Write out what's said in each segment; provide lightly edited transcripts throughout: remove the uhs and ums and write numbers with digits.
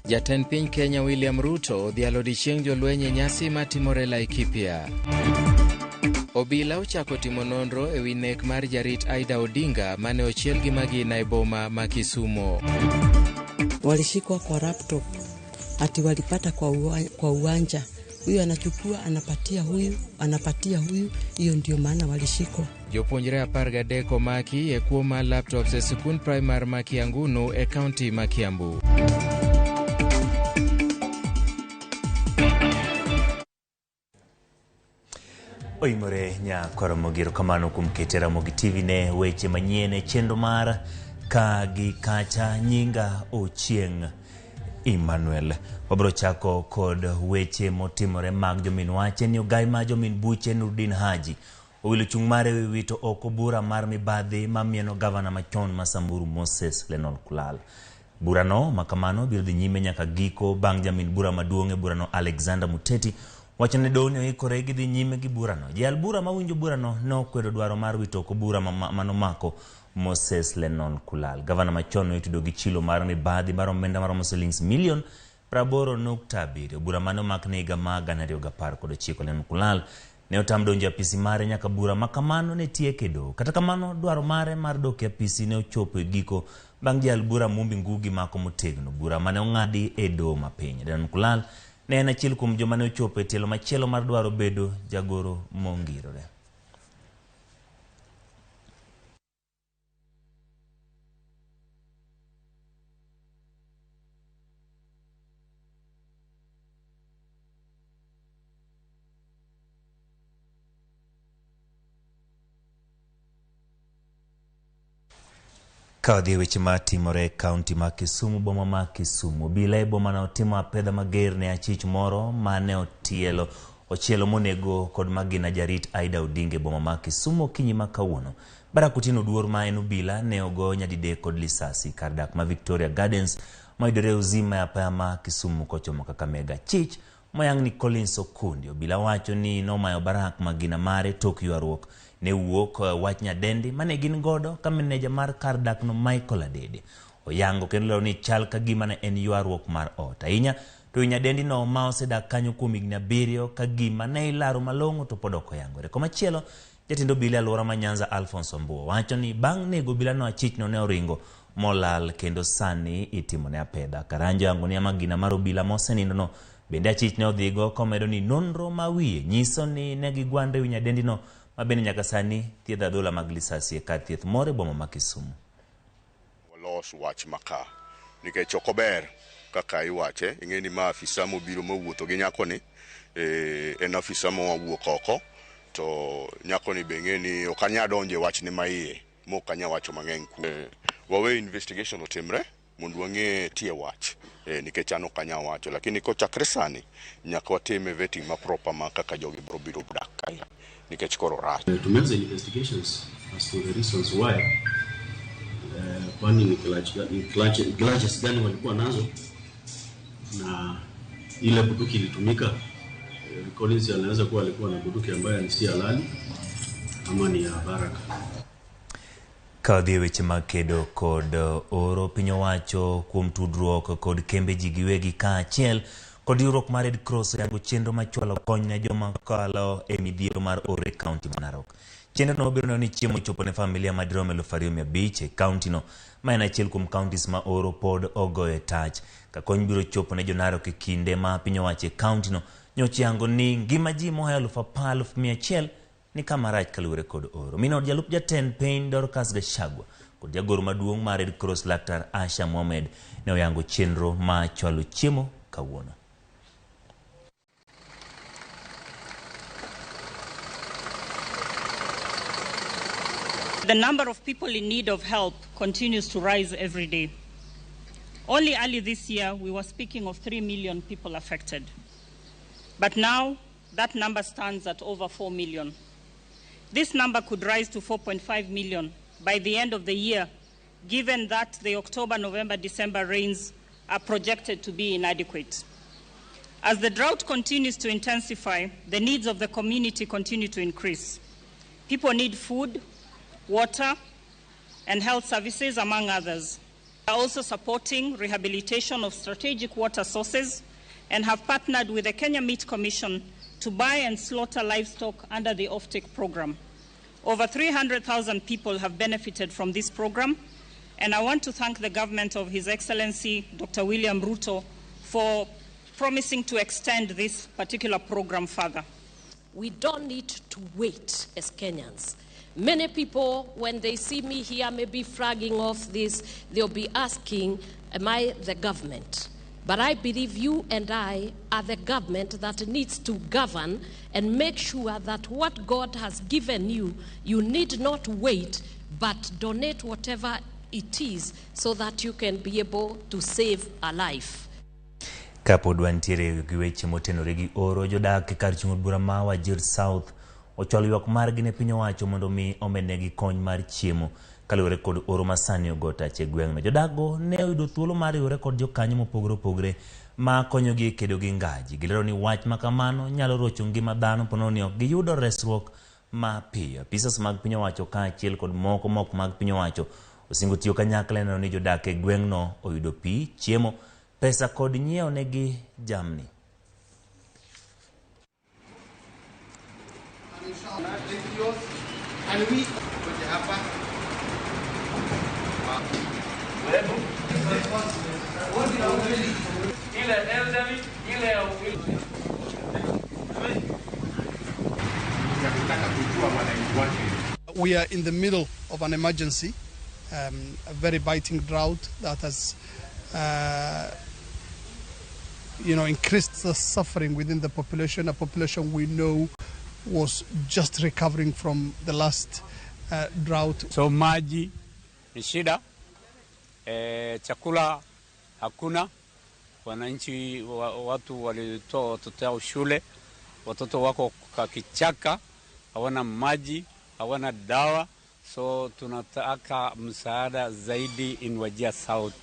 Jatend piny Kenya William Ruto odhialo odiechieng' jolweny e nyasi matimore Laikipia. Obila ochako timo nonro ewi nek mar jarit Aida Odinga mane ochiel gi magina e boma ma Kisumo. Walishikwa kwa laptop, ati walipata kwa uwanja. Huyu anachukua, anapatia huyu, hiyo ndio maana walishikwa. Jopuonjre 13 omaki e kuo mar laptops e sikund primar ma Kiangunu e kaunti ma Kiambu. Oimore nya Ramogi kamano kum kete Ramogi TV ne weche manyien e chenro mar ka gi kacha nyinga Ochieng' Emmanuel. Wabro chako kod weche motimore mag jomin wache ni ogai ma jomin buche Nurdin Haji owilo chung' mare wito oko bura mar mibadhi mamieno gavana machon ma Samburu Moses Lenol Kulal. Burano makamano biro dhi nyime nyaka giko bang' jamin bura maduong' e burano Alexander Muteti wachone doni oikore gi dhi nyime gi burano. Jal bura mawinjo burano nokwedo dwaro mar wito oko bura manomako Moses Lenol Kulal. Gavana machon noitudo gi chilo mar mibadhi mar omenda mar shillings milion 80.7. Bura mano makne higa ma 2019 Lenol Kulal ne otam donjo apisi mare nyaka bura makamano ne tieke do. Kata kamano dwaro mare mar dok e apisi ne ochopo e giko bang' jal bura Mumbi Ngugi mako motegno. Bura mane ong'adi e do mapiny. Lenol Kulal ne en achiel kuom joma ne ochopo e telo machielo mar dwaro bedo jagoro mongirore. Kawadhi weche matimore kaunti ma Kisumu boma ma Kisumu. Bila boma na otimo apedha mager ne achich moro mane ochielo monego kod magina jarit Aida Odinga boma ma Kisumu kinyi ma kawuono. Barakutino duor ma en obila ne ogo nyadide kod lisasi kar dak ma Victoria Gardens maidore uzima ya paya ma Kisumu kochomo Kakamega. Chich moyang ni Collins Okundi obila wacho ni nomayo barak magina mare tok ywaruok ne wuok wach nyadendi mane gin godo ka meneja mar kar dak no Michael Adede oyango kendo ni chal ka gima ne en ywaruok mar ot ahinya to nyadendi no ma osedak kanyo kuom higni 7 ka gima ne ilaro malong'o to pod ok oyangore. Komachielo jatend obila alwora ma Nyanza Alphonse Ombuo wacho ni bang' nego obila no achich no ne oringo molal kendo sani itimo ne apedha. Karanjo yango ni magina mar obila mosenindo no bende achich ne odhigo komedo ni nonro ma wiye nyiso ni ne gigwande wi nyadendi no mabene nyaka sani thiedha dola mag lisasi e kar thieth more boma ma Kisumu. Walos wach maka nikech ok ober kaka iwache ing'eni ma afisa mobiro mawuotho gi nyakoni en afisa mowuok oko to nyakoni be ng'eni ok anya donje wachne maiye mok anya wacho mang'eny wawe investigation otimre mondo wang'e tie wach nikech an ok anya wacho lakini kochakre sani nyaka watime vetting ma proper ma kaka jogi biro dak kae nikech koro rach. To make the investigations as to the reasons why kwani ni clutches gani walikuwa nazo na ile bunduki ilitumika. Collins anaweza kuwa alikuwa na bunduki ambayo si halali ama ni ya baraka. Kawadhi weche makedo kod oro piny owacho kuom tudruok kod kembe ji giwegi kaachiel kod riwruok mar Red Cross yango chenro machwalo kony ne joma kalo e midhiero mar oro e kaunti ma Narok. Chenro no biro ni chiemo chopo ne familia madirom 2,500 e kaunti no ma en achiel kuom counties ma oro pod ogoye tach. Ka kony biro chopo ne jo Narok e kinde ma piny owacho e kaunti no nyocha yango ni ngima ji moha 1,100 ni kama rach kaluwore kod oro. Minod jalup jatend piny Dorcas Gachagua kod jagoro maduong' mar Red Cross Laktar Asha Mohamed ne oyango chenro ma chwalo chiemo kawuono. The number of people in need of help continues to rise every day. Only early this year, we were speaking of 3 million people affected. But now, that number stands at over 4 million. This number could rise to 4.5 million by the end of the year, given that the October, November, December rains are projected to be inadequate. As the drought continues to intensify, the needs of the community continue to increase. People need food, water, and health services, among others. We are also supporting rehabilitation of strategic water sources and have partnered with the Kenya Meat Commission to buy and slaughter livestock under the offtake program. Over 300,000 people have benefited from this program, and I want to thank the government of His Excellency Dr. William Ruto for promising to extend this particular program further. We don't need to wait as Kenyans. Many people, when they see me here, maybe flagging off this, they'll be asking, am I the government? But I believe you and I are the government that needs to govern and make sure that what God has given you, you need not wait, but donate whatever it is so that you can be able to save a life. Kapod wantiere gi weche motenore gi oro, jodak kar chung bura ma Wajir South ochwalo ywak margi ne piny owacho mondo mi omednegi kony mar chiemo kaluwore kod oro masani ogota e gweng'no. Jodago ne oyudo thuolo mar riwore kod jokanyo mopogore opogore ma konyogi kedo gi ngaji. Gilero ni wach ma kamano nyalo rocho ngima dhano ponono ni ok giyudo resruok mapiyo. Apisas mag piny owacho kaachiel kod moko mag piny owacho osingo tiyo kanyakla neno ni jodak e gweng'no oyudo pi, chiemo, pesa kod nyiewo negi jamni. We are in the middle of an emergency, a very biting drought that has increased the suffering within the population, a population we know was just recovering from the last drought. So maji ni shida, chakula hakuna, wananchi watu walitoa watoto wao shule, watoto wako kwa kichaka, hawana maji, hawana dawa, so tunataka msaada zaidi in Wajir South.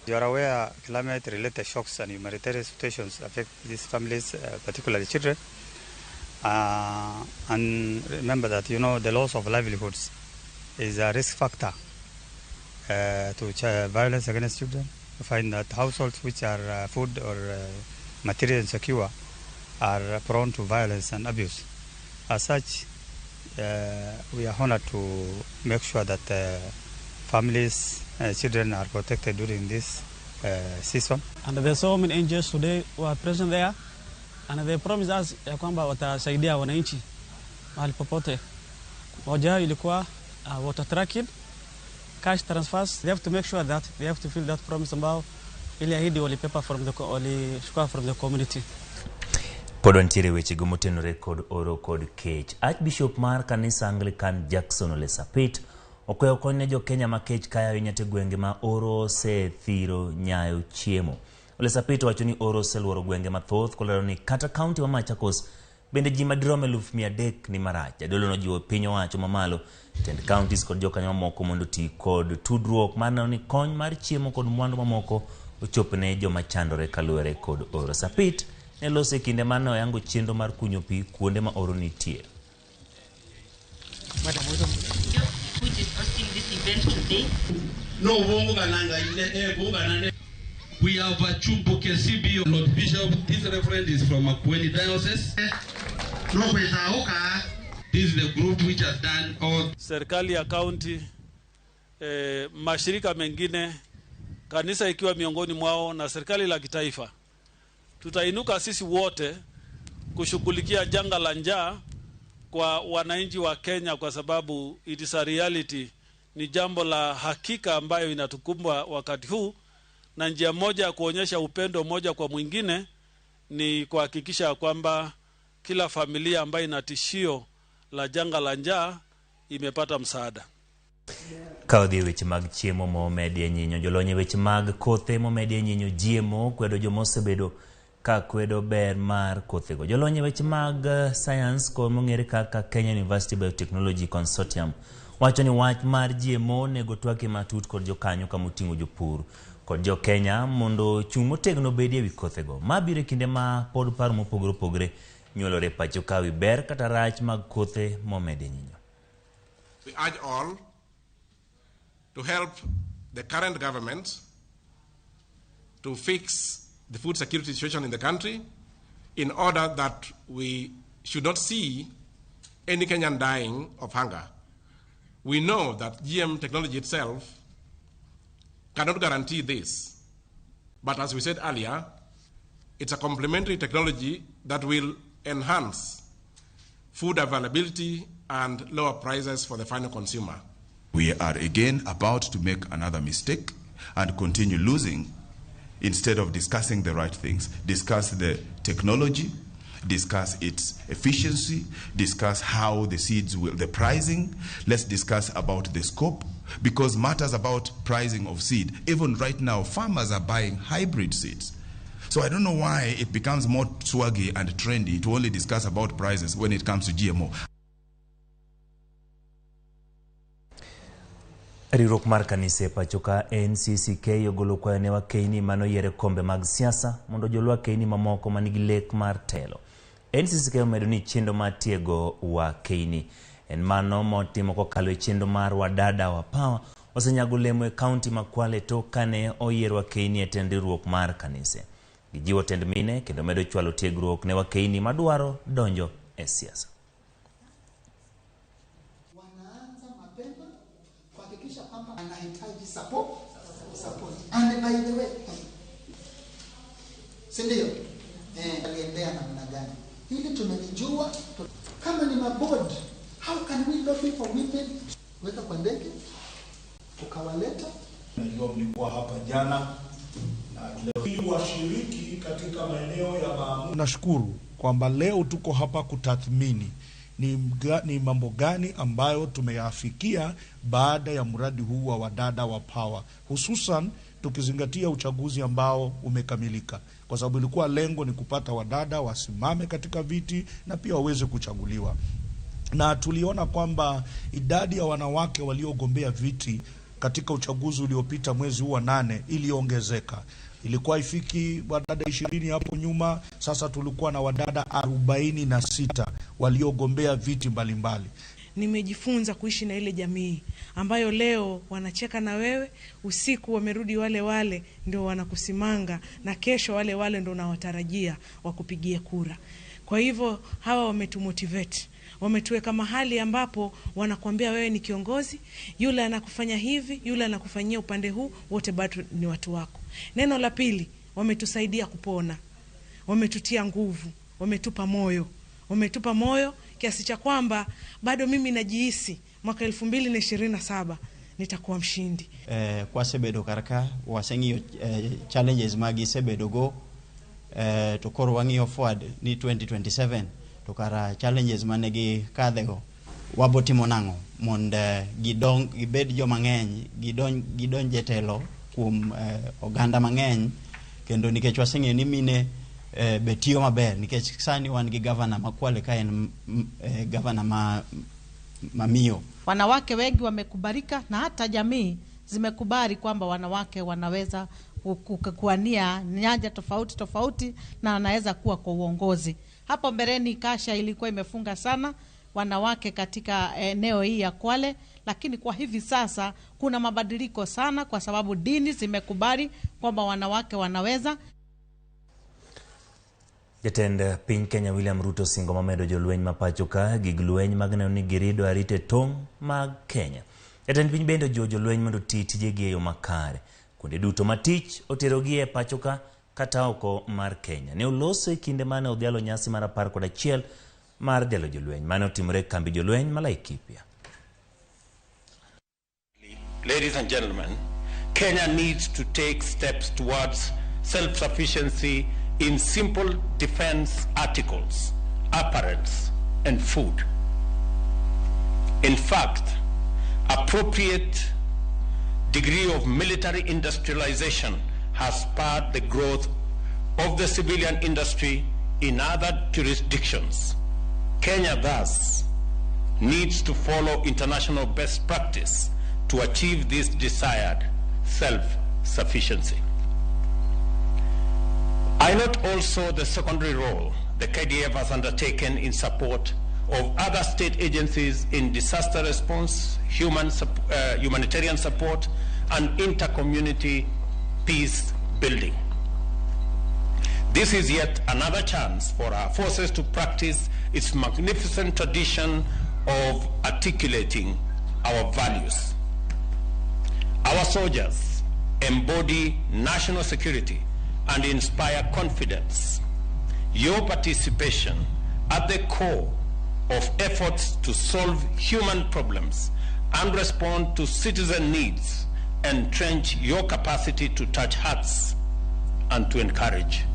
You are aware climate-related shocks and humanitarian situations affect these families, particularly children. And remember that, the loss of livelihoods is a risk factor to violence against children. We find that households which are food or material insecure are prone to violence and abuse. As such, we are honored to make sure that families and children are protected during this season. And there's so many angels today who are present there, and they promise us ya kwamba watasaidia wananchi mahali popote. Moja ilikuwa water tracking, cash transfers. They have to make sure that they have to fulfill that promise ambao ili ahidi walipepa from the community. Pod wantiere weche gomotenore kod oro kod kech. Archbishop mar kanisa Anglican Jackson Ole Sapit okweyo kony ne jo Kenya ma kech kaya winyate gwenge ma oro se thiro nyayo chiemo. Ole Sapit wacho ni oro se luoro gwenge mathoth kolero ni kata county wa Machakos bende ji madirom 300,000 ni marach. Jadolo no jiwo piny owacho mamalo tend counties kod jokanyo mamoko mondo ti kod tudruok mar neno ni kony mar chiemo kod mwandu mamoko ochopne joma chandore kaluwore kod oro. Sapit ne lose kinde mane oyango chenro mar kunyo pi kuonde ma oro nitie. Which is hosting this event today. We have a Chumbo KCB, Lord Bishop. This reference is from Makueni Diocese. This is the group which has done all. Serikali ya county, mashirika mengine, kanisa ikiwa miongoni mwao na serikali la kitaifa. Tutainuka sisi wote kushughulikia janga la njaa kwa wananchi wa Kenya, kwa sababu it is a reality, ni jambo la hakika ambayo inatukumba wakati huu, na njia moja ya kuonyesha upendo moja kwa mwingine ni kuhakikisha kwamba kila familia ambayo ina tishio la janga la njaa imepata msaada. Kaudhi weche mag chiemo momedie nyinyo, jolonye weche mag kothe momedie nyinyo GMO kwedo jomosebedo ka kwedo ber mar kothego. Jolonye weche mag science kod mong'ere kaka Kenya University Biotechnology Consortium wacho ni wach mar GMO nego twake matut kod jokanyo kamoting'o jopur kod jo Kenya mondo chung' motegno bedie wi kothego. Mabiro kinde ma pod paro mopogore opogore nyuolore pacho ka wi ber kata rach mag kothe momedie nyinyo. We urge all to help the current government to fix the food security situation in the country in order that we should not see any Kenyan dying of hunger. We know that GM technology itself cannot guarantee this. But as we said earlier, it's a complementary technology that will enhance food availability and lower prices for the final consumer. We are again about to make another mistake and continue losing instead of discussing the right things. Discuss the technology, discuss its efficiency, discuss how the seeds will, the pricing. Let's discuss about the scope, because matters about pricing of seed. Even right now, farmers are buying hybrid seeds. So I don't know why it becomes more swaggy and trendy to only discuss about prices when it comes to GMO. Riwruok mar kanise pachoka NCCK ogolo kwayo ne wakeini mano yere kombe mag siasa mondo jolwa keini mamoko manigi lek mar telo. NCCK omedo ni chendo mar tiego wakeini en mano motimo kokalo e chendo mar wadada wa power osenyago lemo e kaunti ma Kwale tok kane oyier wakeini e tend riwruok mar kanise. Gijiwo tend mine kendo medo chwalo tiegruok ne wakeini madwaro donjo e siasa. Anahitaji support. And by the way, sindio? Aliendea namna gani? Hili tumelijua kama ni maboard. How can we lobby for women? Weka kwa ndege, ukawaleta. Najua mlikuwa hapa jana na leo washiriki katika maeneo ya maamuzi. Nashukuru kwamba leo tuko hapa kutathmini ni mambo gani ambayo tumeyafikia baada ya mradi huu wa wadada wa power, hususan tukizingatia uchaguzi ambao umekamilika, kwa sababu ilikuwa lengo ni kupata wadada wasimame katika viti na pia waweze kuchaguliwa. Na tuliona kwamba idadi ya wanawake waliogombea viti katika uchaguzi uliopita mwezi huu wa 8 iliongezeka. Ilikuwa ifiki wadada 20 hapo nyuma, sasa tulikuwa na wadada 46 waliogombea viti mbalimbali. Nimejifunza kuishi na ile jamii ambayo leo wanacheka na wewe, usiku wamerudi wale ndio wanakusimanga, na kesho wale ndio unawatarajia wakupigie kura. Kwa hivyo hawa wametumotivate, wametuweka mahali ambapo wanakuambia wewe ni kiongozi, yule anakufanya hivi, yule anakufanyia upande huu, wote bado ni watu wako. Neno la pili, wametusaidia kupona, wametutia nguvu, wametupa moyo kiasi cha kwamba bado mimi najihisi mwaka 2027 nitakuwa mshindi. Kwa sebedo karaka wasengi challenges magi sebedo go to koro wangiyo forward ni 2027 to kara challenges manegi kadego wabotimo nango mond gibed jo mangeny gidon jetelo kuom oganda mangeny, kendo nikech wasengi ni mine betio maber, nikech sani wan gi governor makwale ka en governor mamio. Wanawake wengi wamekubalika na hata jamii zimekubali kwamba wanawake wanaweza kuania nyanja tofauti na wanaweza kuwa kwa uongozi. Hapo mbeleni kasha ilikuwa imefunga sana wanawake katika eneo hii ya Kwale, lakini kwa hivi sasa kuna mabadiliko sana kwa sababu dini zimekubali kwamba wanawake wanaweza. Jatend piny Kenya William Ruto singo mamedo jolweny mapachoka gig lweny mag neno ni girido arite tong' mag Kenya. Jatend piny bende jolweny mondo tijegi e yo makare kuonde duto matich oterogi e pachoka kata oko mar Kenya. Ne oloso e kinde mane odhialo nyasi mar 11 mar dhialo jolweny mane otimore kambi jolweny ma Laikipia. Ladies and gentlemen, Kenya needs to take steps towards self-sufficiency in simple defense articles, apparels, and food. In fact, appropriate degree of military industrialization has spurred the growth of the civilian industry in other jurisdictions. Kenya thus needs to follow international best practice to achieve this desired self-sufficiency. I note also the secondary role the KDF has undertaken in support of other state agencies in disaster response, humanitarian support, and inter-community peace building. This is yet another chance for our forces to practice its magnificent tradition of articulating our values. Our soldiers embody national security and inspire confidence. Your participation at the core of efforts to solve human problems and respond to citizen needs entrench your capacity to touch hearts and to encourage.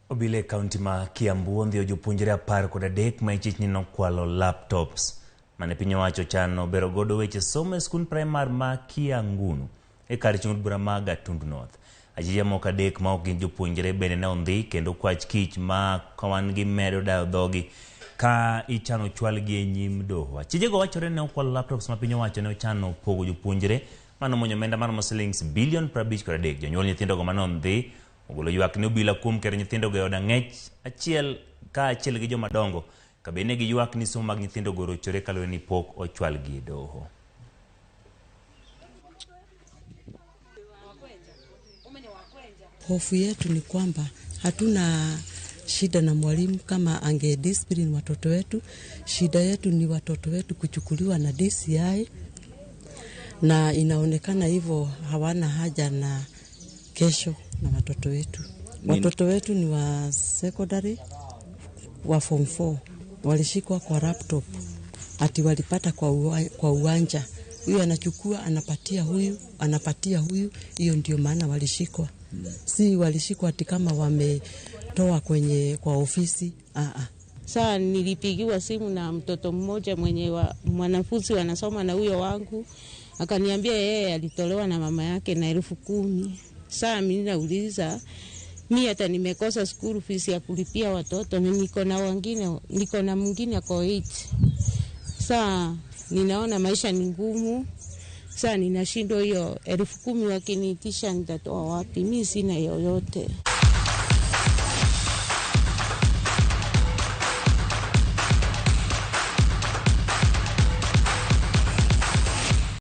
Obile County ma Kiambu ndio jopuonjre 13 ma ichich ni nokwalo laptops mane piny owacho chano bero godo weche somo e skul primar ma Kiangunu e kar chung bura ma Gatundu North. Ajija moko 3 ma ok gin jopuonjre bende ne ondhi kendo kwach kich ma kawan gi medo dayo dhogi ka ichano chwalgi e nyim doho. Achijego wachore ne okwalo laptops ma piny owacho ne ochano pogo jopuonjre mano monyo omenda mar shillings bilion 53. Jonyuol nyithindo go mano ondhi ogolo ywak ne obila kuom kero nyithindo go oda ng'ech achiel gi joma dongo ka bene gi ywak ni somo mag nyithindo go rochore kalore ni pok ochwal gi doho. Hofu yetu ni kwamba hatuna shida na mwalimu kama ange discipline watoto wetu. Shida yetu ni watoto wetu kuchukuliwa na DCI, na inaonekana hivyo hawana haja na kesho na watoto wetu. Watoto wetu ni wa secondary, wa form 4. Walishikwa kwa laptop. Ati walipata kwa uwanja. Huyu anachukua, anapatia huyu. Hiyo ndio maana walishikwa. Si walishikwa ati kama wametoa kwa ofisi. Saa nilipigiwa simu na mtoto mmoja mwanafunzi wanasoma na huyo wangu. Akaniambia yeye alitolewa na mama yake na 10,000. Saa mimi nauliza, mimi hata nimekosa school fees ya kulipia watoto, na niko na mwingine kwa 8. Saa ninaona maisha ni ngumu. Saa ninashindwa hiyo 10,000 wakiniitisha nitatoa wapi? Mimi sina yoyote.